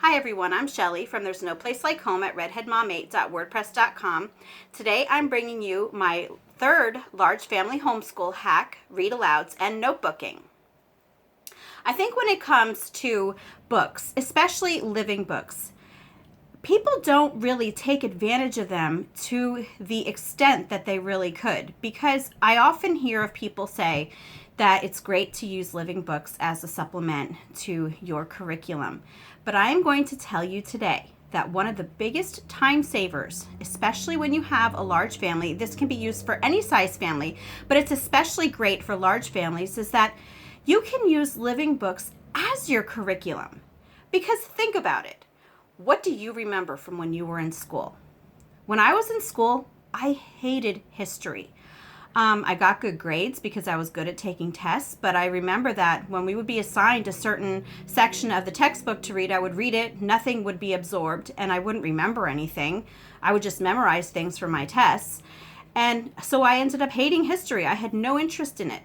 Hi everyone, I'm Shelly from There's No Place Like Home at redheadmom8.wordpress.com. Today I'm bringing you my third large family homeschool hack, read-alouds, and notebooking. I think when it comes to books, especially living books, people don't really take advantage of them to the extent that they really could, because I often hear of people say that it's great to use living books as a supplement to your curriculum. But I am going to tell you today that one of the biggest time savers, especially when you have a large family, this can be used for any size family, but it's especially great for large families, is that you can use living books as your curriculum. Because think about it. What do you remember from when you were in school? When I was in school, I hated history. I got good grades because I was good at taking tests, but I remember that when we would be assigned a certain section of the textbook to read, I would read it, nothing would be absorbed, and I wouldn't remember anything. I would just memorize things for my tests. And so I ended up hating history. I had no interest in it.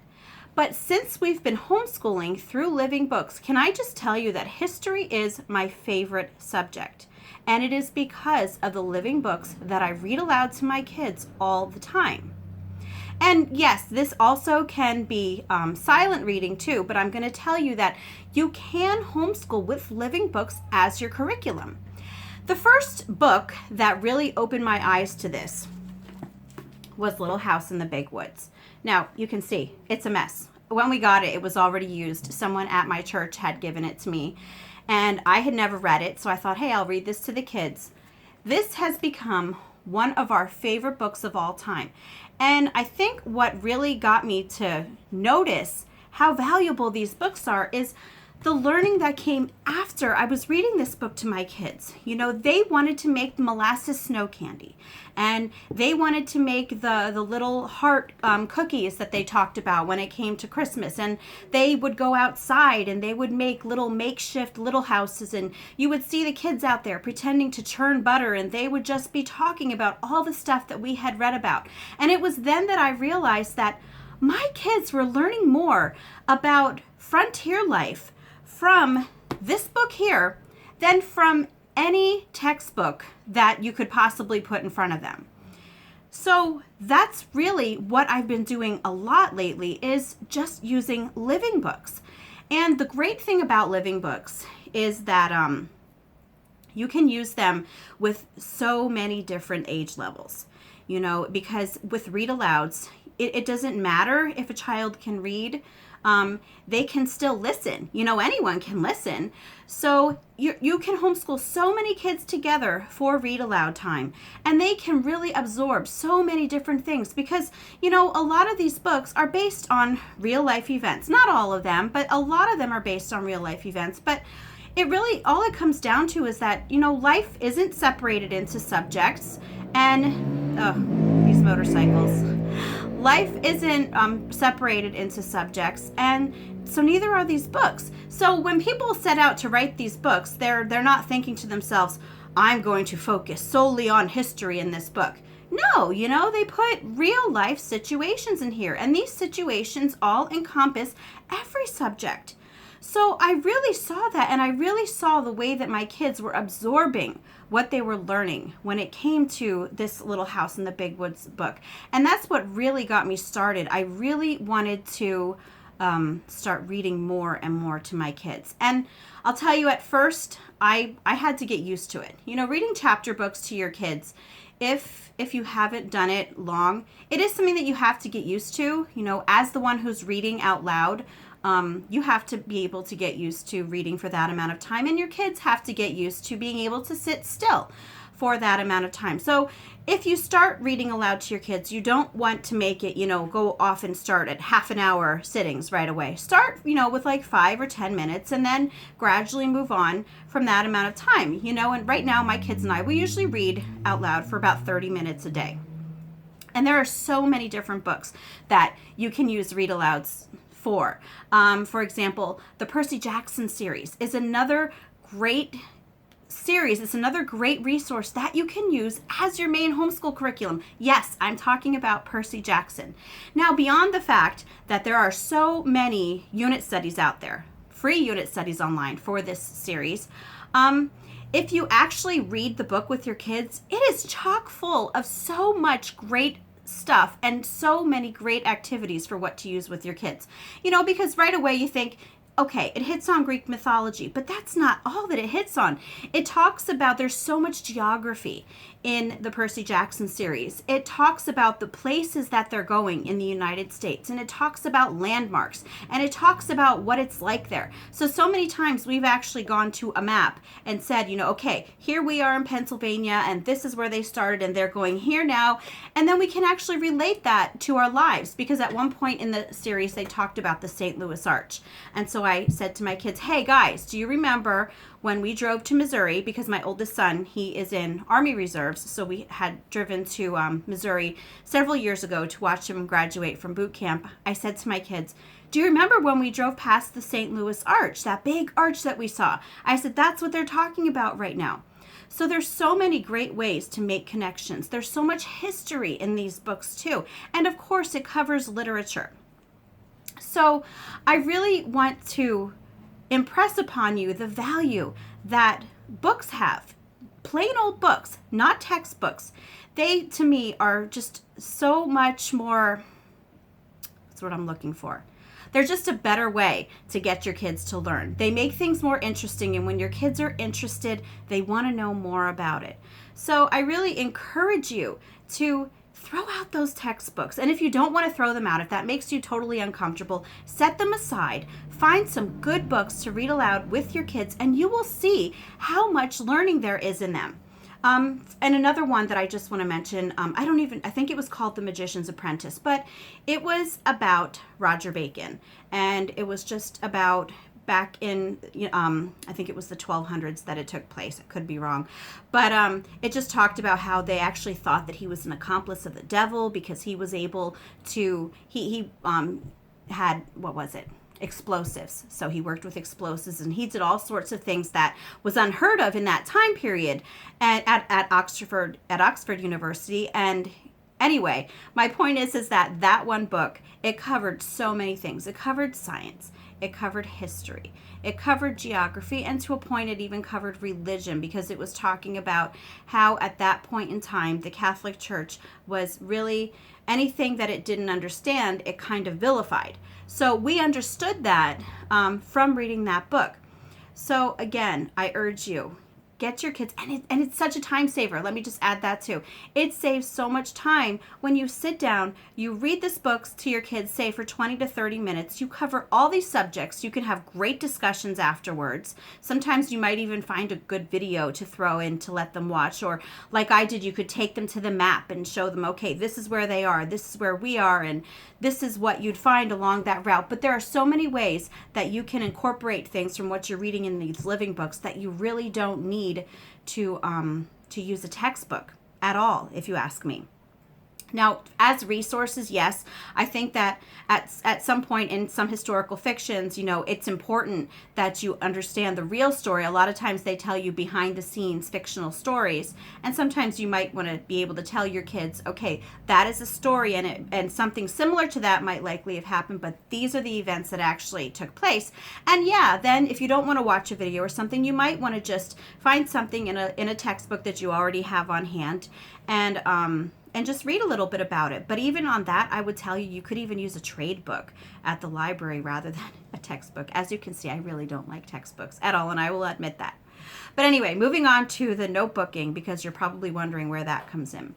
But since we've been homeschooling through living books, can I just tell you that history is my favorite subject? And it is because of the living books that I read aloud to my kids all the time. And yes, this also can be silent reading too, but I'm going to tell you that you can homeschool with living books as your curriculum. The first book that really opened my eyes to this was Little House in the Big Woods. Now, you can see it's a mess. When we got it, it was already used. Someone at my church had given it to me, and I had never read it, so I thought, hey, I'll read this to the kids. This has become one of our favorite books of all time. And I think what really got me to notice how valuable these books are is the learning that came after I was reading this book to my kids. You know, they wanted to make molasses snow candy, and they wanted to make the little heart cookies that they talked about when it came to Christmas, and they would go outside and they would make little makeshift little houses, and you would see the kids out there pretending to churn butter, and they would just be talking about all the stuff that we had read about. And it was then that I realized that my kids were learning more about frontier life from this book here than from any textbook that you could possibly put in front of them. So that's really what I've been doing a lot lately, is just using living books. And the great thing about living books is that you can use them with so many different age levels, you know, because with read-alouds, it doesn't matter if a child can read. They can still listen. You know, anyone can listen. So you can homeschool so many kids together for read aloud time, and they can really absorb so many different things, because, you know, a lot of these books are based on real life events. Not all of them, but a lot of them are based on real life events. But it really, all it comes down to is that, you know, life isn't separated into subjects, and these motorcycles. Life isn't separated into subjects, and so neither are these books. So when people set out to write these books, they're not thinking to themselves, I'm going to focus solely on history in this book. No, you know, they put real life situations in here, and these situations all encompass every subject. So I really saw that, and I really saw the way that my kids were absorbing what they were learning when it came to this Little House in the Big Woods book. And that's what really got me started. I really wanted to start reading more and more to my kids. And I'll tell you, at first, I had to get used to it. You know, reading chapter books to your kids, if you haven't done it long, it is something that you have to get used to. You know, as the one who's reading out loud, you have to be able to get used to reading for that amount of time, and your kids have to get used to being able to sit still for that amount of time. So if you start reading aloud to your kids, you don't want to make it, you know, go off and start at half an hour sittings right away. Start, you know, with like 5 or 10 minutes, and then gradually move on from that amount of time, you know. And right now my kids and I, we usually read out loud for about 30 minutes a day. And there are so many different books that you can use read-alouds for. For example, the Percy Jackson series is another great series. It's another great resource that you can use as your main homeschool curriculum. Yes, I'm talking about Percy Jackson. Now, beyond the fact that there are so many unit studies out there free unit studies online for this series. If you actually read the book with your kids, it is chock full of so much great stuff and so many great activities for what to use with your kids. Because right away you think, okay, it hits on Greek mythology, but that's not all that it hits on. It talks about, there's so much geography in the Percy Jackson series. It talks about the places that they're going in the United States, and it talks about landmarks, and it talks about what it's like there. So many times we've actually gone to a map and said, okay, here we are in Pennsylvania, and this is where they started, and they're going here now. And then we can actually relate that to our lives, because at one point in the series, they talked about the St. Louis Arch. And so I said to my kids, hey guys, do you remember when we drove to Missouri, because my oldest son, he is in Army Reserves, so we had driven to Missouri several years ago to watch him graduate from boot camp. I said to my kids, do you remember when we drove past the St. Louis Arch, that big arch that we saw? I said, that's what they're talking about right now. So there's so many great ways to make connections. There's so much history in these books too. And of course, it covers literature. So I really want to impress upon you the value that books have. Plain old books, not textbooks. They, to me, are just so much more, that's what I'm looking for. They're just a better way to get your kids to learn. They make things more interesting, and when your kids are interested, they want to know more about it. So I really encourage you to throw out those textbooks. And if you don't want to throw them out, if that makes you totally uncomfortable, set them aside. Find some good books to read aloud with your kids, and you will see how much learning there is in them. And another one that I just want to mention, I think it was called The Magician's Apprentice, but it was about Roger Bacon. And it was just about back in, I think it was the 1200s that it took place. I could be wrong. But it just talked about how they actually thought that he was an accomplice of the devil because he was able to, he had, what was it? Explosives. So he worked with explosives, and he did all sorts of things that was unheard of in that time period at Oxford University. And anyway, my point is that one book, it covered so many things. It covered science. It covered history. It covered geography, and to a point it even covered religion, because it was talking about how at that point in time the Catholic Church was really, anything that it didn't understand, it kind of vilified. So we understood that from reading that book. So again, I urge you, get your kids, and it's such a time saver. Let me just add that too. It saves so much time when you sit down, you read this book to your kids, say for 20 to 30 minutes. You cover all these subjects. You can have great discussions afterwards. Sometimes you might even find a good video to throw in to let them watch. Or like I did, you could take them to the map and show them, okay, this is where they are, this is where we are, and this is what you'd find along that route. But there are so many ways that you can incorporate things from what you're reading in these living books that you really don't need to use a textbook at all, if you ask me. Now, as resources, yes, I think that at some point in some historical fictions, it's important that you understand the real story. A lot of times they tell you behind the scenes fictional stories, and sometimes you might want to be able to tell your kids, okay, that is a story, and something similar to that might likely have happened, but these are the events that actually took place. And yeah, then if you don't want to watch a video or something, you might want to just find something in a textbook that you already have on hand, and just read a little bit about it. But even on that, I would tell you, you could even use a trade book at the library rather than a textbook. As you can see, I really don't like textbooks at all, and I will admit that. But anyway, moving on to the notebooking, because you're probably wondering where that comes in.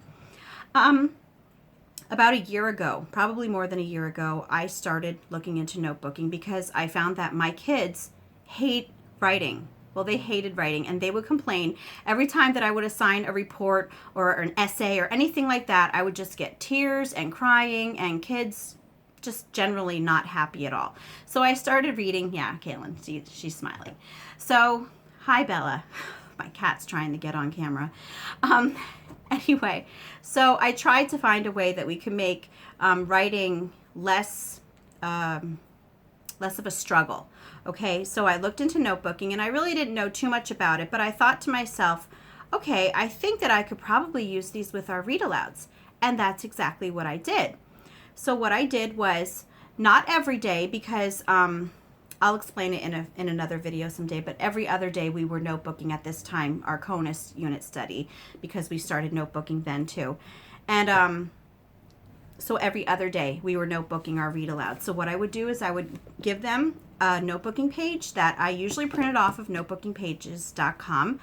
About a year ago, probably more than a year ago, I started looking into notebooking because I found that my kids hate writing. Well, they hated writing, and they would complain every time that I would assign a report or an essay or anything like that. I would just get tears and crying, and kids just generally not happy at all. So I started reading. Yeah, Caitlin, she's smiling. So, hi, Bella. My cat's trying to get on camera. Anyway, so I tried to find a way that we could make writing less of a struggle. Okay, so I looked into notebooking, and I really didn't know too much about it, but I thought to myself, okay, I think that I could probably use these with our read-alouds, and that's exactly what I did. So what I did was, not every day, because I'll explain it in another video someday, but every other day we were notebooking at this time, our CONUS unit study, because we started notebooking then too. And so every other day we were notebooking our read aloud. So what I would do is I would give them a notebooking page that I usually printed off of notebookingpages.com,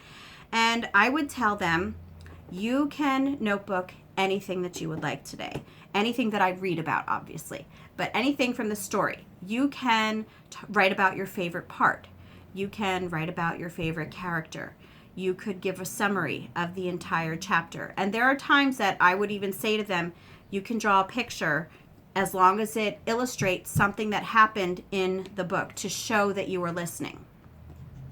and I would tell them, you can notebook anything that you would like today. Anything that I'd read about, obviously, but anything from the story. You can write about your favorite part. You can write about your favorite character. You could give a summary of the entire chapter. And there are times that I would even say to them, you can draw a picture as long as it illustrates something that happened in the book to show that you were listening.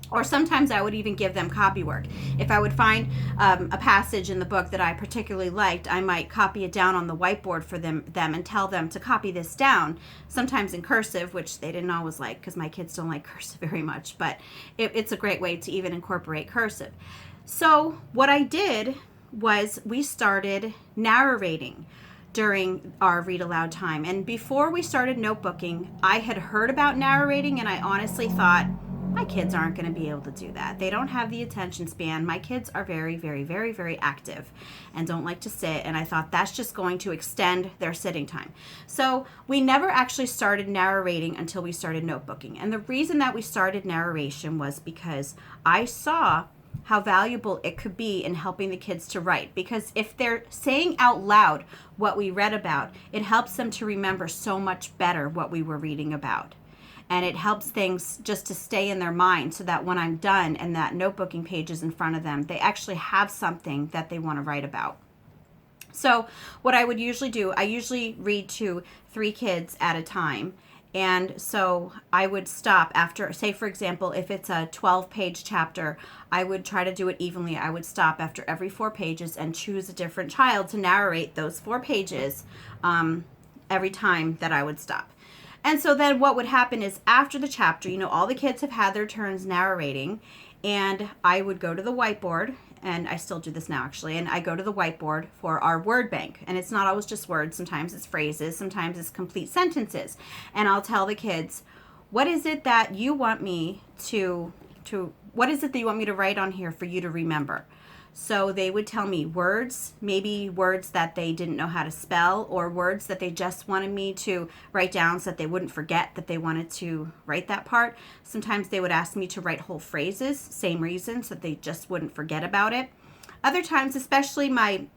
Or sometimes I would even give them copy work. If I would find a passage in the book that I particularly liked, I might copy it down on the whiteboard for them and tell them to copy this down, sometimes in cursive, which they didn't always like because my kids don't like cursive very much, but it's a great way to even incorporate cursive. So what I did was we started narrating during our read aloud time. And before we started notebooking, I had heard about narrating, and I honestly thought, my kids aren't going to be able to do that. They don't have the attention span. My kids are very, very, very, very active and don't like to sit. And I thought that's just going to extend their sitting time. So we never actually started narrating until we started notebooking. And the reason that we started narration was because I saw how valuable it could be in helping the kids to write. Because if they're saying out loud what we read about, it helps them to remember so much better what we were reading about. And it helps things just to stay in their mind so that when I'm done and that notebooking page is in front of them, they actually have something that they want to write about. So what I would usually do, I usually read to 3 kids at a time. And so I would stop after, say for example, if it's a 12-page chapter, I would try to do it evenly. I would stop after every 4 pages and choose a different child to narrate those 4 pages every time that I would stop. And so then what would happen is after the chapter, all the kids have had their turns narrating, and I would go to the whiteboard, and I still do this now actually, and I go to the whiteboard for our word bank. And it's not always just words. Sometimes it's phrases. Sometimes it's complete sentences. And I'll tell the kids, what is it that you want me what is it that you want me to write on here for you to remember? So they would tell me words, maybe words that they didn't know how to spell, or words that they just wanted me to write down so that they wouldn't forget that they wanted to write that part. Sometimes they would ask me to write whole phrases, same reason, so that they just wouldn't forget about it. Other times, especially my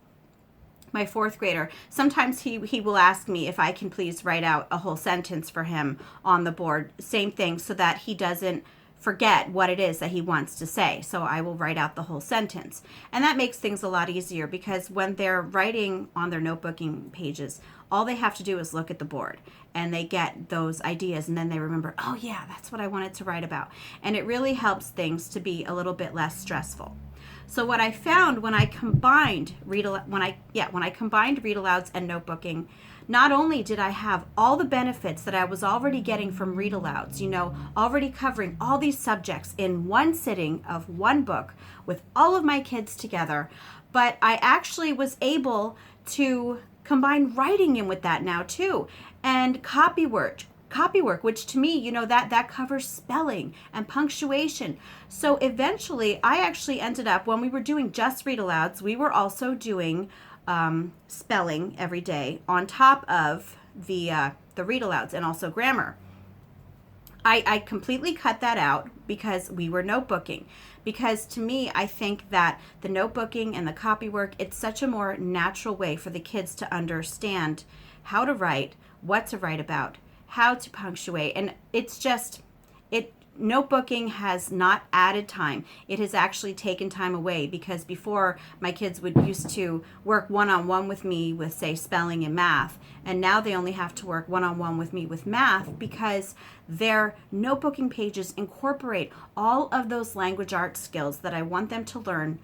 4th grader, sometimes he will ask me if I can please write out a whole sentence for him on the board. Same thing, so that he doesn't forget what it is that he wants to say. So I will write out the whole sentence. And that makes things a lot easier, because when they're writing on their notebooking pages, all they have to do is look at the board and they get those ideas, and then they remember, oh yeah, that's what I wanted to write about. And it really helps things to be a little bit less stressful. So what I found when I combined read-alouds and notebooking, not only did I have all the benefits that I was already getting from read-alouds, already covering all these subjects in one sitting of one book with all of my kids together, but I actually was able to combine writing in with that now too, and copy work, which to me, that covers spelling and punctuation. So eventually I actually ended up, when we were doing just read-alouds, we were also doing spelling every day on top of the read-alouds, and also grammar. I completely cut that out because we were notebooking. Because to me, I think that the notebooking and the copy work, it's such a more natural way for the kids to understand how to write, what to write about, how to punctuate. And it's just, notebooking has not added time. It has actually taken time away, because before my kids used to work one-on-one with me with, say, spelling and math, and now they only have to work one-on-one with me with math, because their notebooking pages incorporate all of those language arts skills that I want them to learn,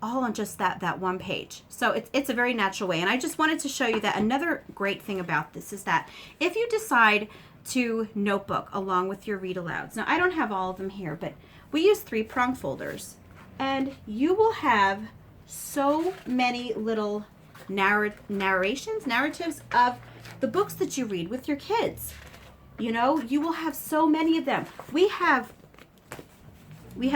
all on just that one page. So it's a very natural way. And I just wanted to show you that another great thing about this is that if you decide to notebook along with your read-alouds. Now, I don't have all of them here, but we use 3-prong folders, and you will have so many little narratives of the books that you read with your kids. You know, you will have so many of them. We have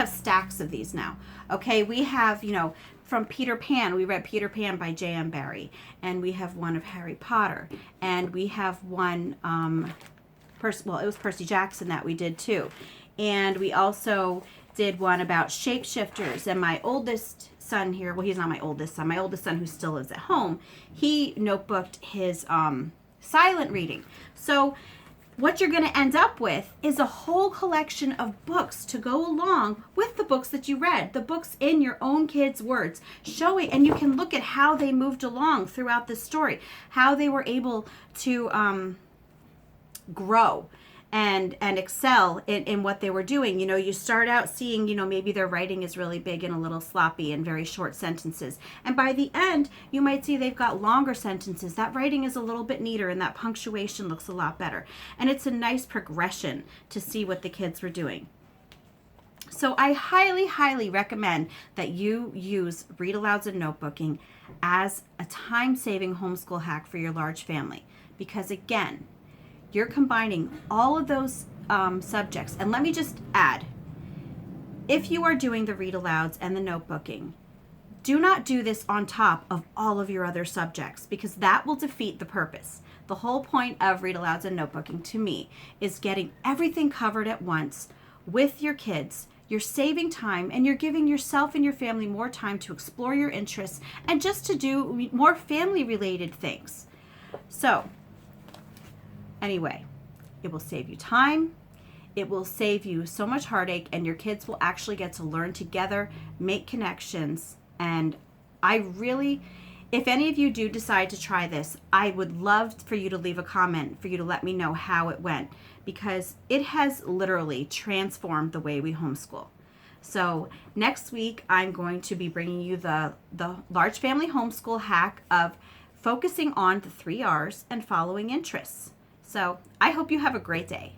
stacks of these now. Okay, we have, you know, from Peter Pan, we read Peter Pan by J.M. Barrie, and we have one of Harry Potter, and we have one, well, it was Percy Jackson that we did too. And we also did one about shapeshifters, and my oldest son here, well, he's not my oldest son who still lives at home, he notebooked his silent reading. So what you're going to end up with is a whole collection of books to go along with the books that you read, the books in your own kids' words, showing, and you can look at how they moved along throughout the story, how they were able to grow and excel in what they were doing. You know, you start out seeing, you know, maybe their writing is really big and a little sloppy and very short sentences. And by the end, you might see they've got longer sentences. That writing is a little bit neater and that punctuation looks a lot better. And it's a nice progression to see what the kids were doing. So I highly, highly recommend that you use Read-Alouds and notebooking as a time-saving homeschool hack for your large family. Because again, you're combining all of those subjects. And let me just add, if you are doing the Read-Alouds and the notebooking, do not do this on top of all of your other subjects, because that will defeat the purpose. The whole point of Read-Alouds and notebooking to me is getting everything covered at once with your kids. You're saving time and you're giving yourself and your family more time to explore your interests and just to do more family related things. So anyway, it will save you time, it will save you so much heartache, and your kids will actually get to learn together, make connections. And I really, if any of you do decide to try this, I would love for you to leave a comment, for you to let me know how it went, because it has literally transformed the way we homeschool. So next week, I'm going to be bringing you the large family homeschool hack of focusing on the 3 R's and following interests. So I hope you have a great day.